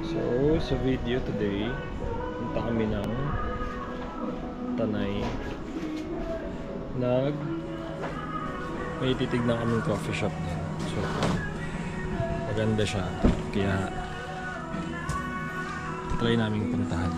So, sa video today, punta kami ng Tanay. May titignan kaming coffee shop din. So, maganda siya. Kaya, try naming puntahan.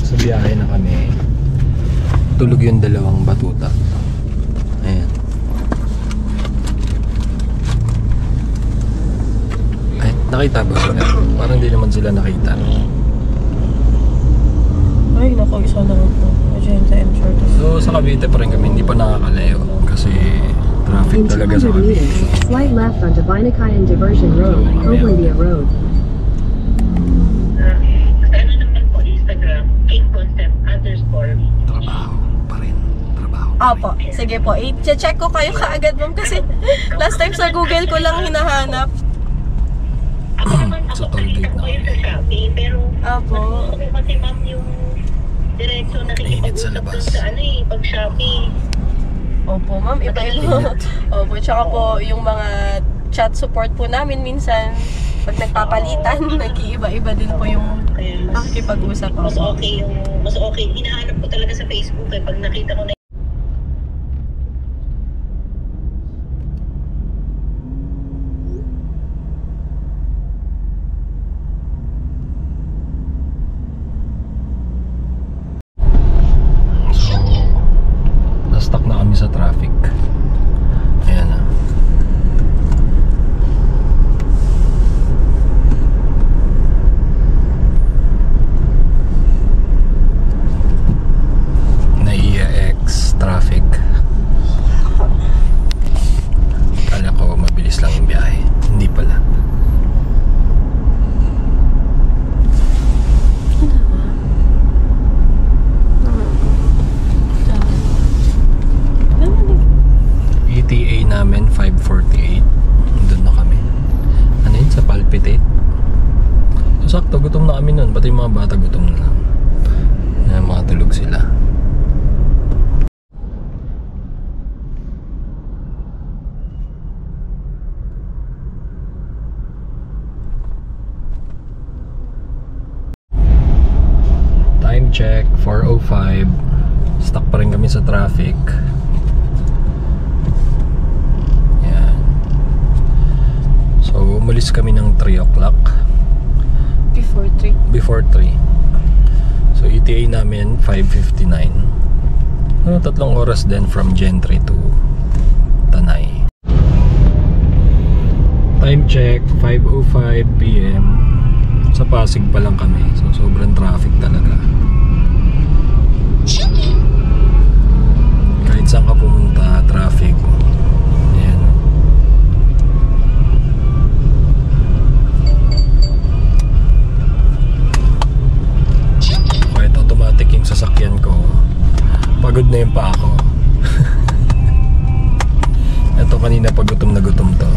So biyahe na kami. Tulog yung dalawang batuta. Ayan. Ay, nakita ba sila? Parang di naman sila nakita. Ay, naku, isa lang ito. Magenta and short. So sa Cavite pa rin kami, hindi pa nakakalayo kasi traffic talaga sa Cavite. Slight left on Divina-Kayan Diversion Road, Coblendia Road. Ano naman po Instagram, @concept_. Trabaho pa rin. Trabaho. Opo, sige po. I-check ko kayo kaagad, ma'am, kasi last time sa Google ko lang hinahanap. Ako naman, Sa ako toll gate nakita ko na kayo sa kami. Shopee, pero Opo. mas gusto ko kasi ma'am yung diretso na Mainit sa nakikipag-usap labas. dun sa pag Shopee. Opo, ma'am. Iba-iba. Opo, tsaka po yung mga chat support po namin minsan pag nagpapalitan, nag-iiba-iba din po yung Kaya pakikipag-usap. mas Opo. okay yung, mas okay. Hinahanap ko talaga sa Facebook pag nakita ko na So, na-stuck na kami sa traffic. Ayan na. Na-EX traffic. Kala ko mabilis lang yung biyahe. Hindi pala. ETA namin 5:48. Doon na kami. Ano yun? Sa Palpitate. So sakto, gutom na kami nun. Pati yung mga bata gutom na lang. Ayan, mga tulog sila. Time check 4:05. Stuck pa rin kami sa traffic. So, umalis kami ng 3 o'clock. Before 3. Before 3. So, ETA namin 5:59. Ano, 3 oras din from Gentry to Tanay. Time check 5:05 PM. Sa Pasig pa lang kami. So, sobrang traffic talaga. Kahit saan ka pumunta, traffic. Ayan. Kahit automatic yung sasakyan ko, pagod na yung pa ako. Ito kanina pag gutom na gutom to.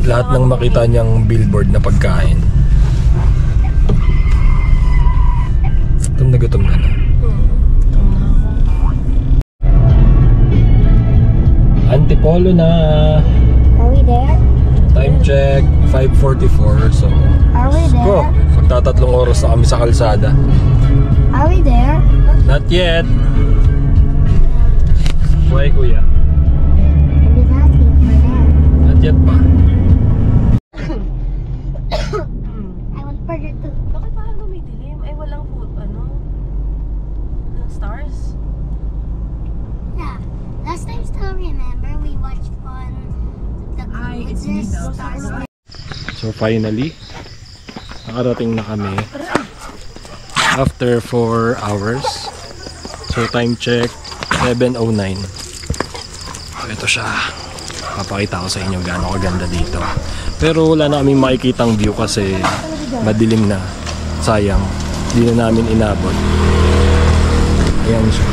Lahat ng makita niyang billboard na pagkain, gutom na gutom ka na. Antipolo na. Are we there? Time check 5:44. So Are we there? go, magtatatlong oras na kami sa kalsada. Are we there? Not yet. Why kuya? I'm just asking if we're there. Not yet pa. I want burger too. Bakit parang dumidilim? Ay, walang food, walang stars? Yeah. Last time, still remember we watched on the Ay, it's me daw. stars. So finally, Nakarating na kami after 4 hours. So time check 7:09. So ito siya. Papakita ko sa inyo gaano kaganda dito. Pero wala na kaming makikitang view kasi madilim na. Sayang, hindi na namin inabot. Ayan siya.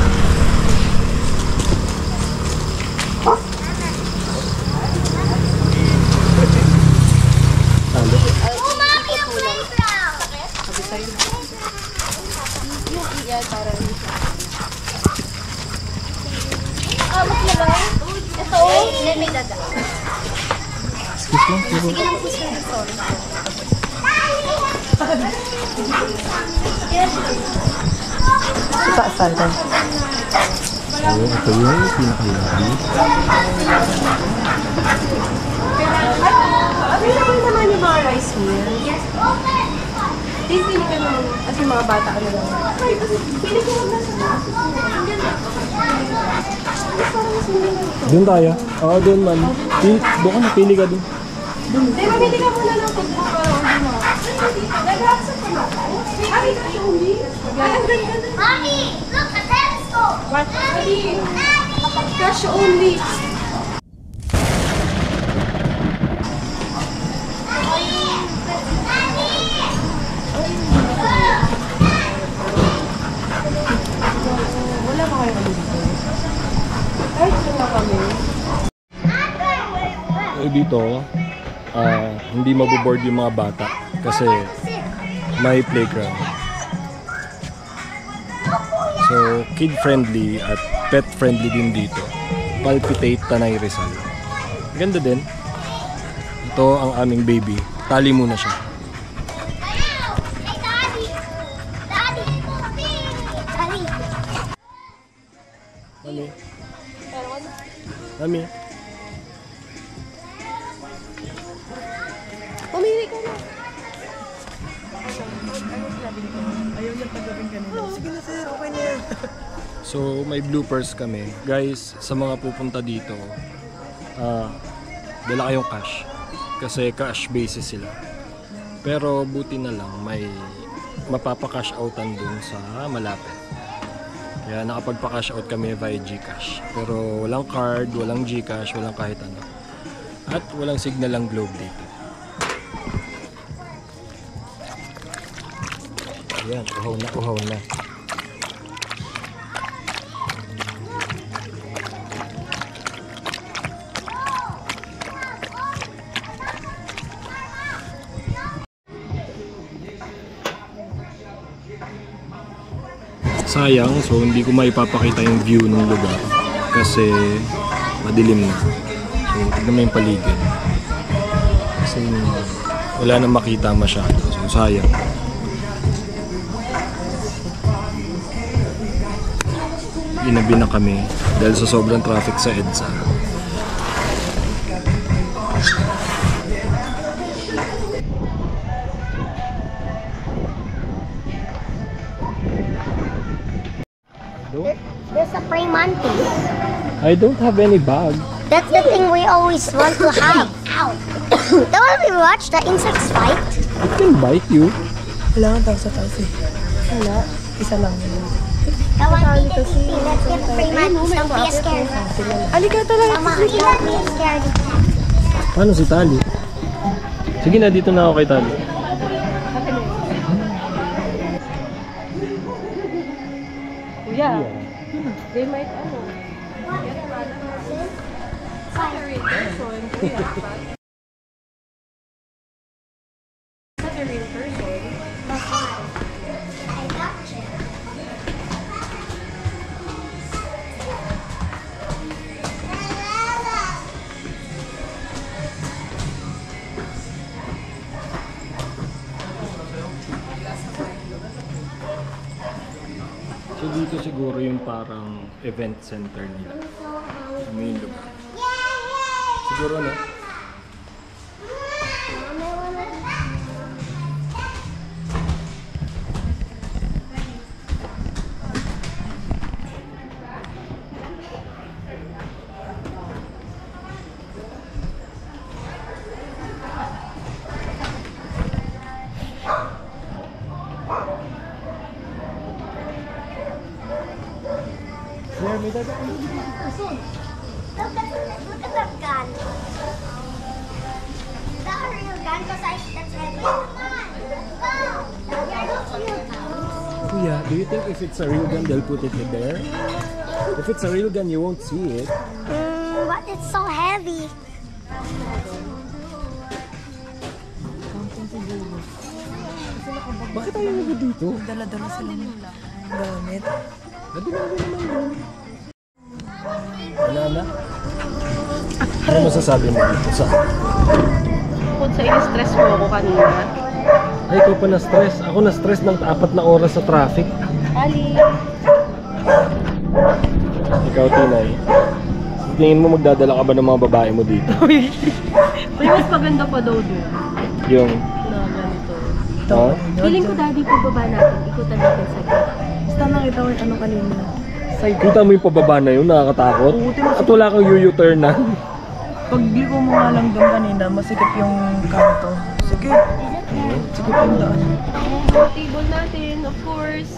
Excuse lang, pero... Saan ka? So, ito yung pinaka-lobby. Available naman yung mga rice meal. Yes, open! Pili ka naman. Kasi mga bata ano lang. Pili ko lang nasa. Doon tayo? Oo, doon man. Doon ka na, pili ka doon. Hindi, mamili ka muna ng food mo para hindi mo. Nag-accept ka na. Ay, cash only? Mommy, look, a pencil. What? Cash only. Wala ba kayo dito? Ay, wala kami. Dito, hindi maboboard yung mga bata kasi may playground. So, kid-friendly at pet-friendly din dito. Palpitate Tanay Rizal. Ganda din. Ito ang aming baby. Tali muna siya. Hey, Daddy. Daddy. Daddy. Mami. Mami. Pumili ka na. So, may bloopers kami. Guys, sa mga pupunta dito, dala kayong cash. Kasi cash basis sila. Pero buti na lang, may mapapa-cash outan dun sa malapit. Kaya nakapagpa-cash out kami via GCash. Pero walang card, walang GCash, walang kahit ano. At walang signal ang Globe dito. Ayan, uhaw na, uhaw na. Sayang, so hindi ko maipapakita yung view ng lugar kasi madilim na. So tignan mo yung paligid. Kasi wala nang makita masyado. So sayang. Inabi na kami dahil sa sobrang traffic sa EDSA. There's a praying mantis. I don't have any bag. That's the thing we always want to have. Ow. Don't we watch the insects fight? It can bite you. Wala kang tao sa taas eh. Wala. Isa lang. I want to see. Let's get the praying mantis. Don't be scared. Alika talaga. Mama, don't be scared. Paano si Tali? Sige na, dito na ako kay Tali. Kuya. They might ano. Catherine person. Kuya. Catherine person. I got you. So dito siguro yung parang event center nila. Ano yung lugar? Siguro no? Look at that gun. Is that a real gun? Because that's heavy. Come on, go. You're not real guns. Kuya, do you think if it's a real gun, they'll put it in there? If it's a real gun, you won't see it. But it's so heavy. Bakit tayo nag dito? Dala-dala sila ng gamit. Nana? Ano masasabi mo dito sa? Kung sa in-stress mo ako kanina. Ay, ikaw pa na-stress. Ako na-stress ng 4 na oras sa traffic. Ali. Ikaw, Tinay. Tingin mo magdadala ka ba ng mga babae mo dito? May mas maganda pa daw doon. Yung, Na ganito. ha? Feeling ko daddy pagbaba natin. Ikutan natin sa gitna. Basta nakita ko yung ano kanina. Kita mo yung pababa na yun, nakakatakot. At wala kang u-turn na. Pag liko mo nga lang doon kanina, masikip yung kanto. Sige. Sikip yung daan. Table natin, of course.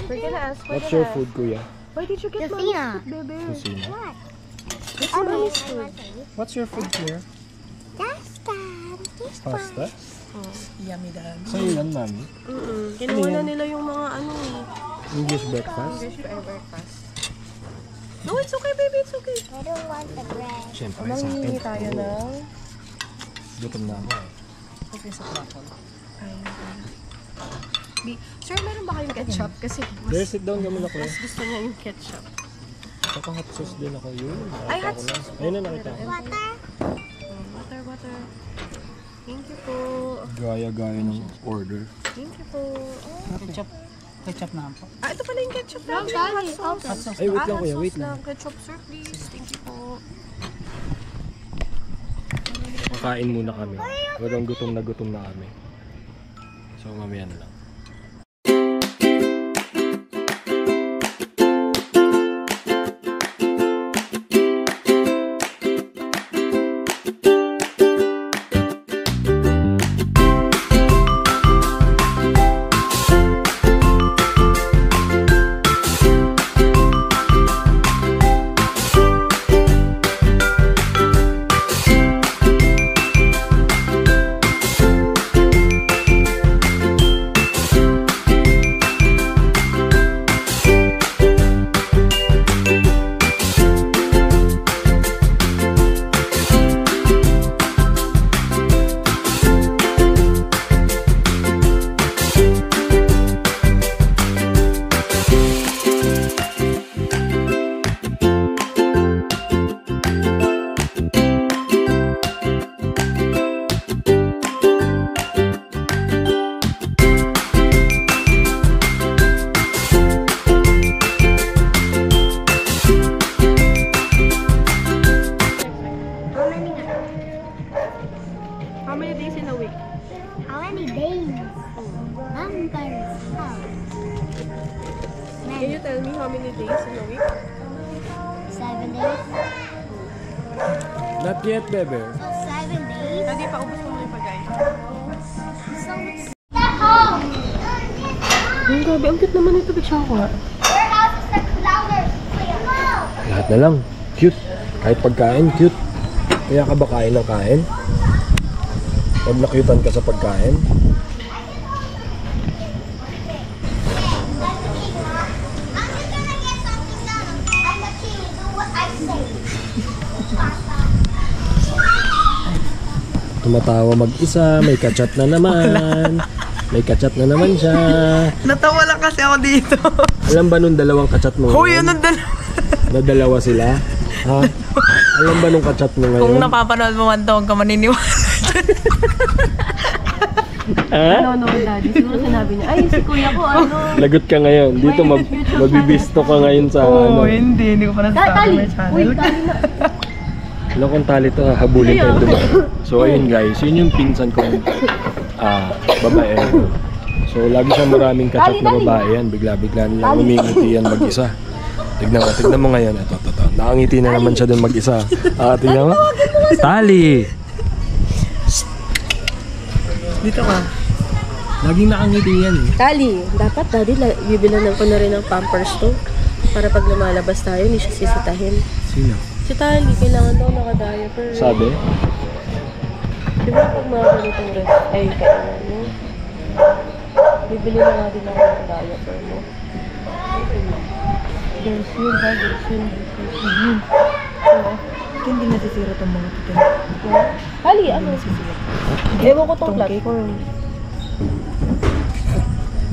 We're gonna ask for What's the your rest. food, kuya? Why did you get Justina. mommy's food, baby? Kusina. What? It's mommy's food. What's your food, kuya? Pasta? Yummy dad. Sa'yo yan, mami. Kinuha na nila yung mga ano eh. English breakfast? English breakfast. No, it's okay, baby. It's okay. I don't want the bread. Siyempre, sa akin. Mangingi tayo ng... Gutom na ako eh. Okay sa plakon. Sir, meron ba kayong ketchup? Kasi There, sit down ka muna, kuya. mas gusto niya yung ketchup. Saka hot sauce din ako yun. Ay, Nakita hot ko na. sauce. Ayun na, nakita ko. Water? Butter. Thank you po. Gaya-gaya ng order. Thank you po. Ketchup na po. Ah, ito pala yung ketchup na. Hot sauce. Ay, wait lang, kuya. Wait lang. Ketchup, sir, please. Thank you po. Makain muna kami. Walang gutom na kami. So, mamaya na lang. How many days in a week? How many days? Numbers. Can you tell me how many days in a week? 7 days. Not yet, bebe. So 7 days. Hindi pa, ubos mo yung pagkain. So it's at home. Ang gabi, ang cute naman ito. Bigyan ko nga. Your house is like flowers. Lahat na lang. Cute. Kahit pagkain, cute. Kaya ka ba kain ng kain? Pag nakyutan ka sa pagkain? I'm just gonna get something done. I'm the king. Do what I say. Tumatawa mag-isa, may kachat na naman. May kachat na naman siya. Natawa lang kasi ako dito. Alam ba nung dalawang kachat mo? Hoy, ngayon? ano dala? Na dalawa sila? Ha? Alam ba nung kachat mo ngayon? Kung napapanood mo man to, huwag ka maniniwala. Ha? No, daddy. Siguro sinabi niya, ay, si kuya ko, ano. Lagot ka ngayon. Dito mabibisto ka ngayon sa ano. Hindi ko pa nasasabi may channel. Ano kung tali to, habulin tayo diba? So ayun guys, yun yung pinsan kong babae. So lagi siyang maraming kachat na babae yan. Bigla-bigla nilang umingiti yan mag-isa. Tignan mo ngayon. Ito. Nakangiti na naman siya dun mag-isa. Tignan mo. Tali! Dito ka. Laging nakangiti yan eh. Tali, dapat daddy, bibilanan ko na rin ng pampers to. Para pag lumalabas tayo, hindi siya sisitahin. Sino? Si Tali, kailangan daw naka-diaper. Sabi? Di ba pag mga ganitong rest, ay kailangan mo? Bibili na nga din ako ng diaper mo. There's yun ba? There's yun. Hindi nasisira itong mga titin. Tali, ano? Ewan ko tong platform.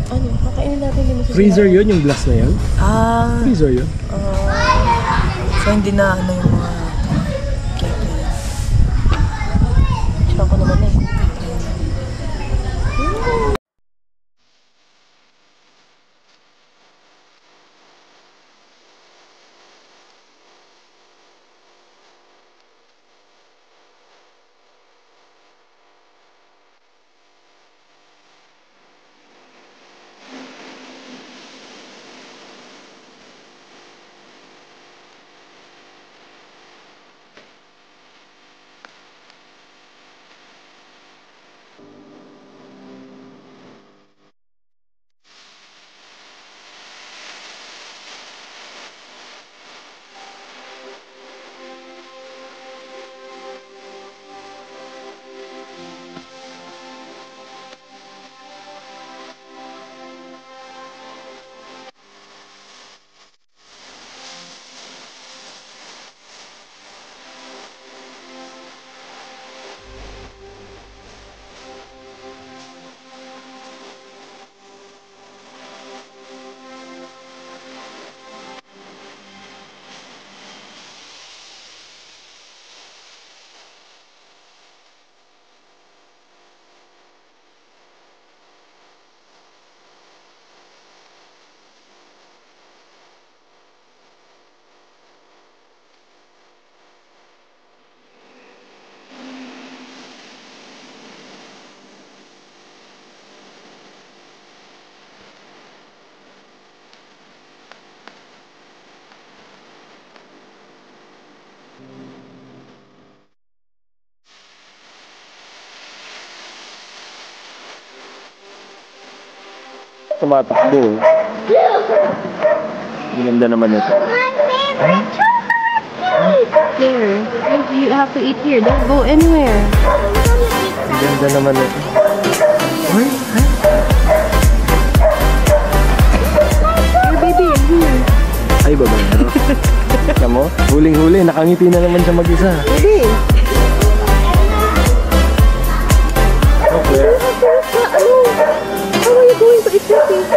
Ano? Kakainin natin yung masisira. Freezer yun, yung glass na yun? Ah, Freezer yun? so hindi na ano yung mga cake. Tsaka ko naman eh. Tumatakbo. Ganda naman ito. There. You have to eat here. Don't go anywhere. Ganda naman ito. Your baby in here. Ay, babaero. Kita mo? Huling-huli, nakangiti na naman siya mag-isa. Baby. Okay. How are you going to eat your cake?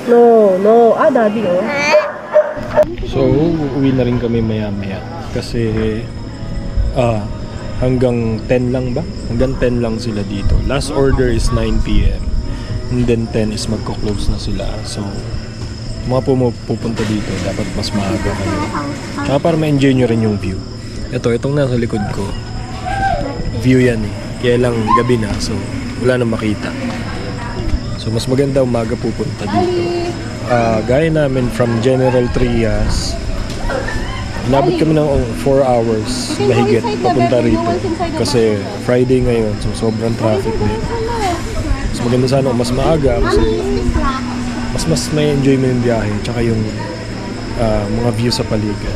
No. Ah, daddy, oh. So, uuwi na rin kami maya-maya. Kasi, hanggang 10 lang ba? Hanggang 10 lang sila dito. Last order is 9 p.m. And then 10 is magko-close na sila. So, mga pupunta dito, dapat mas maaga kayo. Tsaka para ma-enjoy nyo rin yung view. Itong nasa likod ko, view yan eh. Kaya lang gabi na, so wala nang makita. So, mas maganda umaga pupunta dito. Gaya namin from General Trias, inabot kami ng 4 hours mahigit papunta rito. Kasi Friday ngayon, so sobrang traffic din. Mas maganda sana kung mas maaga kasi mas may enjoy mo yung biyahe tsaka yung mga view sa paligid.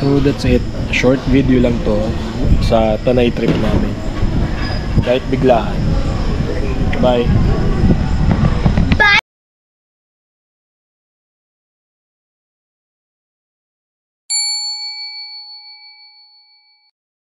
So that's it. Short video lang to sa Tanay trip namin. Kahit biglaan. Bye!